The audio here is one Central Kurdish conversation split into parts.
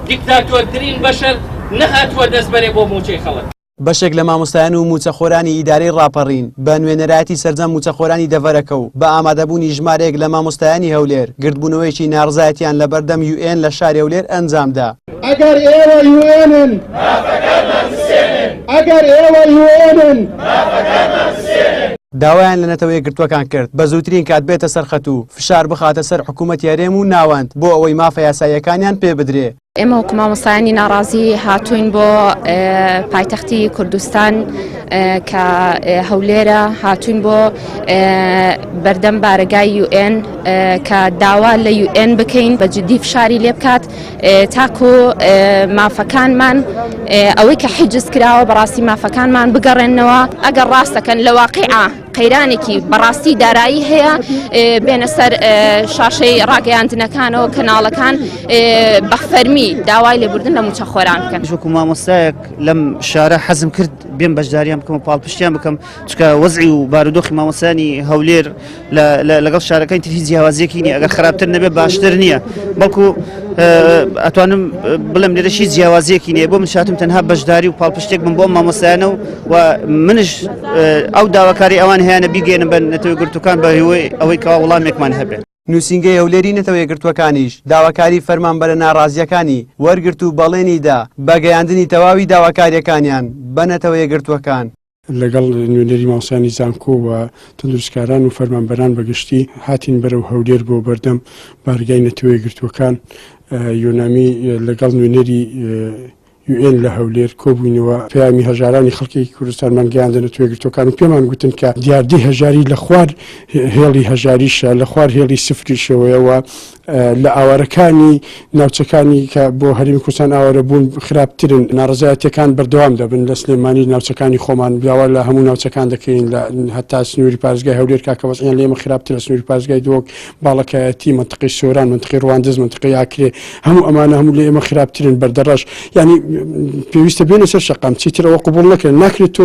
دیکتاتۆرترین بەشەر نەهاتووە دەستبەرێ بۆ موچەی خەڵک. بەشێک لە مامۆستایان و موچەخۆرانی ئیدارەی ڕاپەڕین بە نوێنەرایەتی سەرجەم موچەخۆرانی دەڤەرەکە و بە ئامادەبوونی ژمارەیەک لە مامۆستایانی هەولێر گردبوونەوەیکی ناڕزایەتیان لە بەردەم UN لە شاری هەولێر ئەنجامدا. ئەگەر ئێوە UN-ن ئەگەر ئێوە UN-ن داوایان لە نەتەوەی گرتوەکان کرد بە زووترین کات بێتە سەرخەت و فشار بخاتە سەر حکوومەت یارێم و ناوەند بۆ ئەوەی مافە یاساییەکانیان پێ بدرێ. ئێمە وەکو مامۆستایانی ناڕازی هاتوین بۆ پایتەختی کوردستان کە هەولێرە هاتوین بۆ بەردەم بارگای UN کە داوا لە UN بکەین بە جدی فشاری لێ بکات تاکو مافەکانمان ئەوەی کە حیجز کراوە بەڕاستی مافەکانمان بگەڕێنەوە ئەگەر ڕاستەکەن لە واقعا قەیرانێکی بەڕاستی دارایی هەیە بێنە سەر شاشەی ڕاگەیاندنەکانەوە کەناڵەکان بە فەرمی داوای لێبوردن لە موچەخۆران بکەن. وەکو مامۆستایەک لەم شارە حەزم کرد بێم بەشداریان بکەم و پاڵپشتیان بکەم چکە وەزعی و بارودۆخی مامۆستایانی هەولێر لەگەڵ شارەکەی تر هیچ جیاوازیەکی نیە، ئەگەر خراپتر نەبێت باشتر نییە، بەڵکو ئەتوانم بڵێم لێرە هیچ جیاوازیەکی نییە. بۆ من شاتم تەنها بەشداری و پاڵپشتێک بم بۆ مامۆستایانە و منش ئەو داواکاری ئەوان هەیەە بیگەێنم بە نەتەوەی گرتوەکان بە هیوای ئەوەی کەوا وەڵامێکمان هەبێت. نووسینگەی هەولێری نەتەوەی گرتوەکانیش داواکاری فەرمانبەرە ناڕازیەکانی وەرگرت و بەڵێنیدا بەگەیاندنی تەواوی داواکاریەکانیان بە نەتەوەی گرتوەکان. لەگەڵ نوێنەری ماوسانی زانکۆ و تەندروستکاران و فەرمانبەران بەگشتی هاتین بەرەو هەولێر بۆ بەردەم بارگای نەتەوەی گرتوەکان یۆنامی لەگەڵ نوێنەری UN لە هەولێر کۆبووینەوە پەیامی هەژارانی خەڵکی کوردستانمان گەیاندنە توێگرتوەکان و پێمان گوتن کە دیاردەی هەژاری لە خوار هێڵی هەژاریشە لە خوار هێڵی سفریشەوەیەوە لە ئاوارەکانی ناوچەکانی کە بۆ هەرێمی کوردستان ئاوارە بوون خراپترن ناڕزایەتیەکان بەردەوام دەبن لە سلێمانی ناوچەکانی خۆمان بیاوە لە هەموو ناوچەکان دەکەین لە هەتا سنووری پارێزگای هەولێر کاکەوەسیان لێمە خراپتر لە سنووری پارێزگای دۆک باڵەکایەتی منتقی سۆران منتقی ڕواندز منتقی ئاکرێ هەموو ئەمانە هەموو لە ئێمە خراپترن بەردەڕەش یعنی پێویستە بێنە سەر شەقام چیترەوە قبول نەکرێن ناکرێت تۆ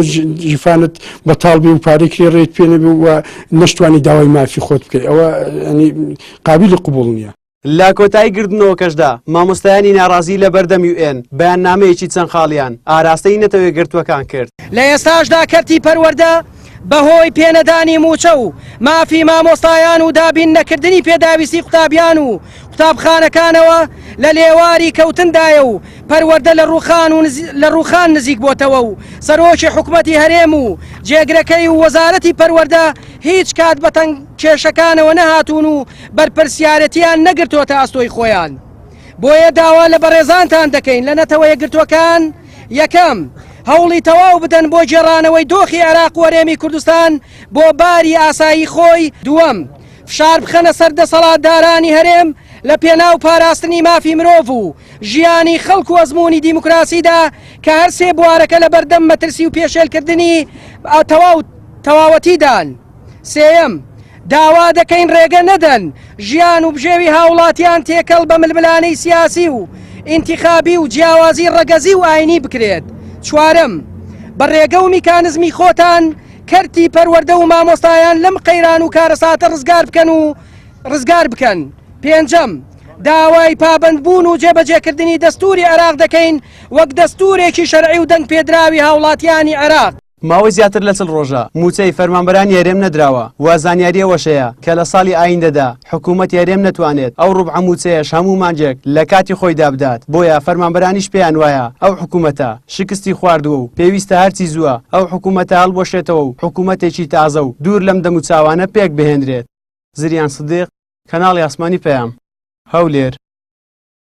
ژیفانت بەتاڵبی و پارێکری ڕێت پێ نەبێ و نەشتوانی داوای مافی خۆت بکەیت ئەوە ینی قابلی قبول نییە. لە کۆتایی گردنەوەکەشدا مامۆستایانی ناڕازی لە بەردەم UN بەیان نامەیەکی چەند خاڵیان ئاراستەی نەتەوەی گرتوەکان کرد. لە ئێستاشدا کەرتی پەروەردە بەهۆی پێنەدانی موچە و مافی مامۆستایان و دابین نەکردنی پێداویستی قوتابیان و قوتابخانەکانەوە لە لێواری کەوتندایە و پەروەردە لە ڕووخان نزیک بۆتەوە و سەرۆکی حکوومەتی هەرێم و جێگرەکەی و وەزارەتی پەروەردە هیچ کات بەتەنگ کێشەکانەوە نەهاتوون و بەرپرسیارەتیان نەگرتووەتە ئاستۆی خۆیان. بۆیە داوا لە بەڕێزانتان دەکەین لە نەتەوەی گرتوەکان یەکەم هەوڵی تەواو بدەن بۆ جێڕانەوەی دۆخی عێراق و هەرێمی کوردستان بۆ باری ئاسایی خۆی. دووەم فشار بخەنە سەر دەسەڵاتدارانی هەرێم لە پێناو پاراستنی مافی مرۆڤ و ژیانی خەڵک و ئەزموونی دیموکراسیدا کە هەر سێ بوارەکە لە بەردەم مەترسی و پێشێلکردنی تەواوەتیدان. سێەم داوا دەکەین ڕێگە نەدەن ژیان و بژێوی هاوڵاتیان تێکەڵ بە ململانەی سیاسی و ئینتیخابی و جیاوازی ڕەگەزی و ئاینی بکرێت. چوارەم بە ڕێگە و میکانزمی خۆتان کەرتی پەروەردە و مامۆستایان لەم قەیران و کارەساتە ڕزگار بکەن. پێنجەم داوای پابندبوون و جێبەجێکردنی دەستوری عێراق دەکەین وەک دەستورێکی شەرعی و دەنگ پێدراوی هاوڵاتیانی عێراق. ماوەی زیاتر لە 40 ڕۆژە موچەی فەرمانبەران یارێم نەدراوە و زانیاریەوەشەیە کە لە ساڵی ئایندەدا حکوومەت یارێم نەتوانێت ئەو ڕوبع موچەیەش هەموو مانجێک لە کاتی خۆیدا بدات. بۆیە فەرمانبەرانیش پێیان وایە ئەو حکوومەتە شکستی خواردووە و پێویستە هەرچی زووە ئەو حکوومەتە هەڵبۆشێتەوە و حکوومەتێکی تازە و دوور لەم دەموچاوانە پێک بهێنرێت. زریان سدیق، کەناڵی ئاسمانی پەیام، هەولێر.